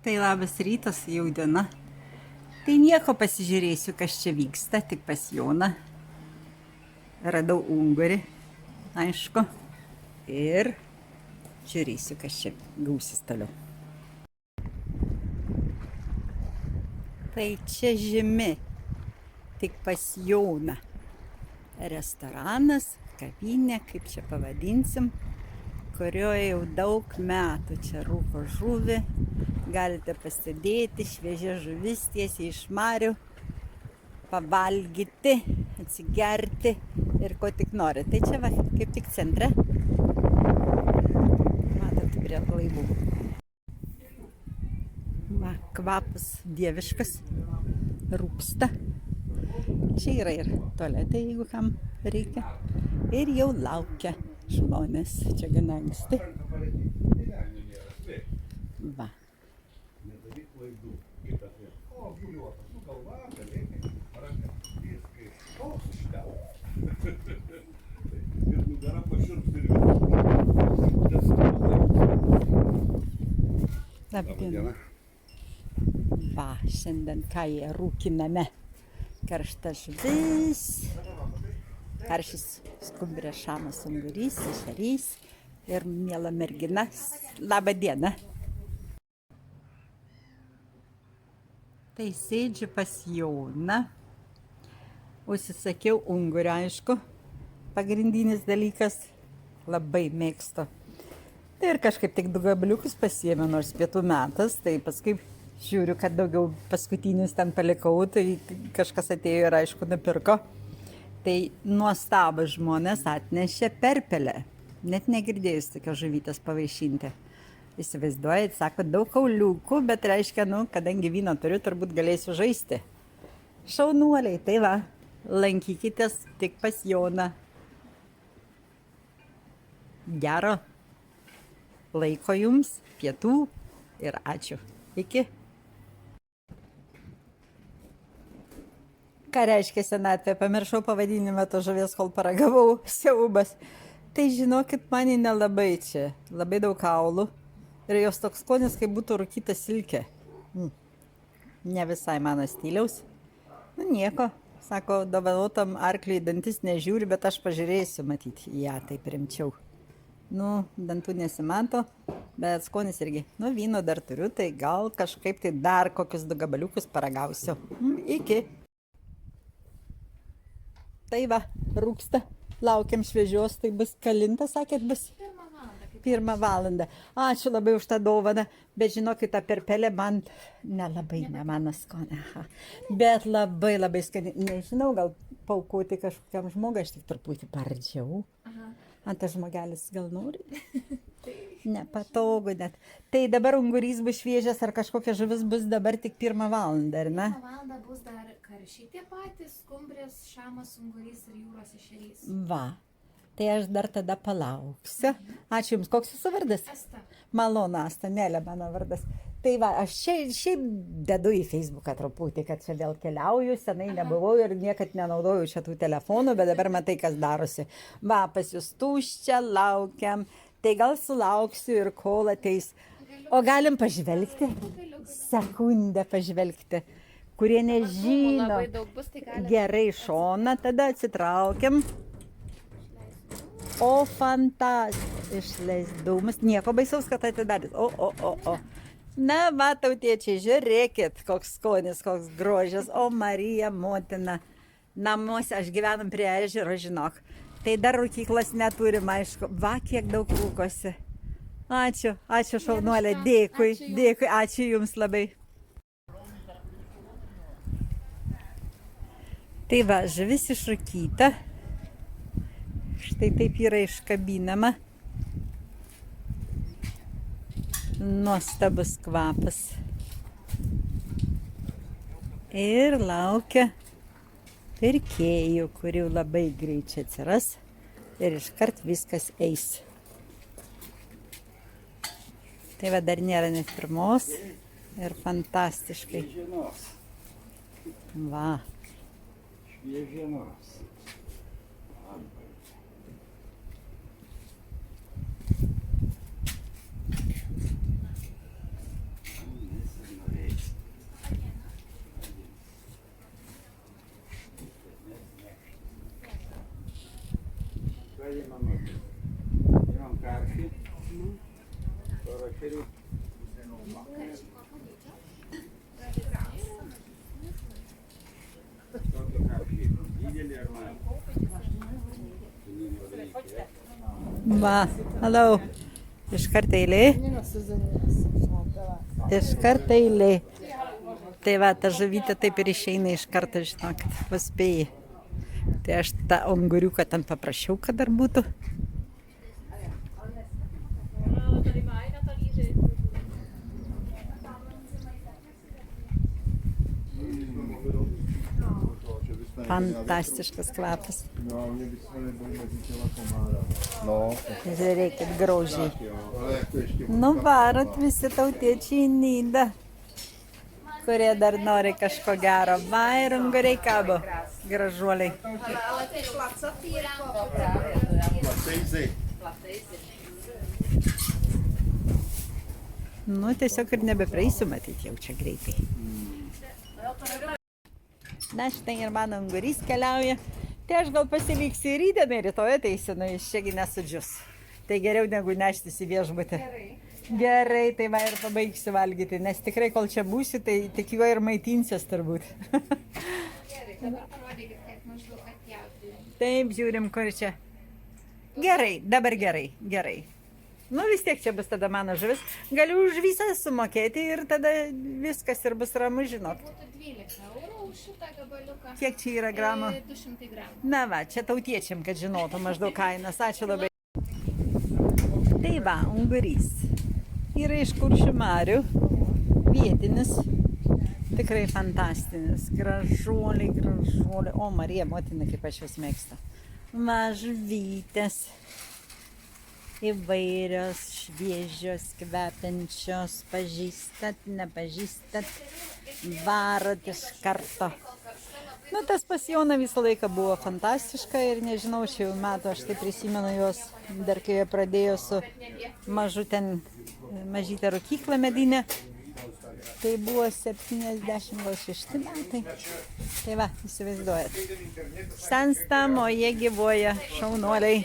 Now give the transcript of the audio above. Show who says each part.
Speaker 1: Tai labas rytas, jau diena. Tai nieko, pasižiūrėsiu, kas čia vyksta, tik pas Joną. Radau ungurį, aišku. Ir žiūrėsiu, kas čia gausis toliau. Tai čia žymi, tik pas Joną. Restoranas, kavinė, kaip čia pavadinsim, kurioje jau daug metų čia rūko žuvį. Galite pasidėti, šviežia žuvis tiesiai iš marių, pavalgyti, atsigerti ir ko tik nori. Tai čia va, kaip tik centre. Matot, prie laivų. Va, kvapas dieviškas, rūpsta. Čia yra ir tualetai, jeigu kam reikia. Ir jau laukia žmonės. Čia gana anksti. Va. Labdiena. Va, šiandien ką jie rūkiname. Karšta žuvis, karšis skumbrė, šamas, ungurys, ešerys ir miela mergina. Labą dieną. Tai sėdžiu pas Joną. Užsisakiau ungurį, aišku. Pagrindinis dalykas, labai mėgstu. Tai ir kažkaip tik 2 gabaliukus pasiėmė, nors pietų metas, tai paskui žiūriu, kad daugiau paskutinius ten palikau, tai kažkas atėjo ir aišku nupirko. Tai nuostabus žmonės atnešė perpelę. Net negirdėjus tokios žuvytės pavaišinti. Įsivaizduojat, sako, daug kauliukų, bet reiškia, kadangi vyno turiu, turbūt galėsiu žaisti. Šaunuoliai, tai va, lankykitės tik pas Joną. Gero laiko jums, pietų ir ačiū. Iki. Ką reiškia senatvė? Pamiršau pavadinimą to žuvies, kol paragavau, siaubas. Tai žinokit, man nelabai čia. Labai daug kaulų. Ir jos toks skonis, kaip būtų rūkyta silkė. Ne visai mano stiliaus. Nieko. Sako, dovanotam arkliui dantis nežiūri, bet aš pažiūrėsiu, matyti, ją taip rimčiau. Dantų nesimato, bet skonis irgi. Vyno dar turiu, tai gal kažkaip tai dar kokius 2 gabaliukus paragausiu. Iki. Tai va, rūksta. Laukiam šviežios, tai bus kalinta, sakėt, bus? 1 valandą. Ačiū labai už tą dovaną, bet žinokit, ta perpelė man nelabai, ne mano skonė. Bet labai labai skani. Nežinau, gal paaukoti kažkokiam žmogui, aš tik truputį pardžiau. Tas žmogelis gal nori? Nepatogu net. Tai dabar ungurys bus šviežias, ar kažkokia žuvis bus dabar tik 1 valandą, ar ne?
Speaker 2: 1 valandą bus dar karšiai tie patys, skumbrės, šamas, ungurys ir jūros ešerys.
Speaker 1: Va. Tai aš dar tada palauksiu. Ačiū Jums. Koks Jūsų vardas?
Speaker 2: Asta.
Speaker 1: Malonu, Asta, Nelė mano vardas. Tai va, aš šiaip dedu į Facebooką truputį, kad čia vėl keliauju, senai nebuvau ir niekad nenaudojau šitų telefonų, bet dabar matai, kas darosi. Va, pas Jūs tuščia, laukiam. Tai gal sulauksiu ir kol ateis. O galim pažvelgti? Sekundę pažvelgti. Kurie nežino.
Speaker 2: Labai daug bus, tai galim.
Speaker 1: Gerai, šoną, tada atsitraukiam. O, fantastika. Išleis dūmus. Nieko baisaus, kad atidarys. O. Na, va, tautiečiai, žiūrėkit, koks skonis, koks grožis. O, Marija, motina. Namuose, aš gyvenam prie ežero, žinok. Tai dar rūkyklas neturim, aišku. Va, kiek daug rūkosi. Ačiū šaunuolė, dėkui, ačiū Jums labai. Tai va, žuvis išrūkyta. Štai taip yra iškabinama. Nuostabus kvapas. Ir laukia pirkėjų, kurių labai greit čia atsiras ir iškart viskas eis. Tai va, dar nėra net 1 ir fantastiškai. Va.
Speaker 3: Šviežienos. Imam karši. Karši. Tokį karšį. Didelį ar mažą?
Speaker 1: Va, hello. Iškart eilė. Iškart eilė. Tai va, ta žuvytė taip ir išeina iš karto, žinokit, paspėjai. Tai aš tą unguriuką ten paprašiau, kad dar būtų. Fantastiškas kvapas. Žiūrėkit, graužiai. Nu varat visi tautiečiai į Nidą, kurie dar nori kažko gero. Va ir unguriai kabo, gražuoliai. Nu tiesiog ir nebepraeisiu matyti jau čia greitai. Na štai ir mano ungurys keliauja. Tai aš gal pasiliksiu ir rytą, rytoj ateisiu, nu jis čiagi nesudžius. Tai geriau negu neštis į viešbutį. Gerai, tai va ir pabaigsiu valgyti, nes tikrai kol čia būsiu, tai tik juo ir maitinsies turbūt.
Speaker 2: Dabar parodykit, kaip maždaug atjauti.
Speaker 1: Taip, žiūrim, kur čia. Gerai, dabar gerai, gerai. Nu vis tiek čia bus tada mano žuvis. Galiu už visą sumokėti ir tada viskas ir bus ramu, žinot.
Speaker 2: Būtų 12 eurų už šitą gabaliuką.
Speaker 1: Kiek čia yra gramų?
Speaker 2: 200 gramų.
Speaker 1: Na va, čia tautiečiam, kad žinotų maždaug kainas. Ačiū labai. Tai va, ungurys. Yra iš Kuršių marių. Vietinis. Tikrai fantastinis. Gražuoliai, gražuoliai. O, Marija, motina, kaip aš juos mėgstu. Mažvytės. Įvairios, šviežios, kvepiančios, pažįstat, nepažįstat, varot iš karto. Nu, tas pas Joną visą laiką buvo fantastiška ir nežinau, šių metų aš tai prisimenu juos, dar kai jie pradėjo su mažytę rūkyklą medinę. Tai buvo 76 metai. Tai va, įsivaizduojat. Senstam, o jie gyvuoja, šaunuoliai.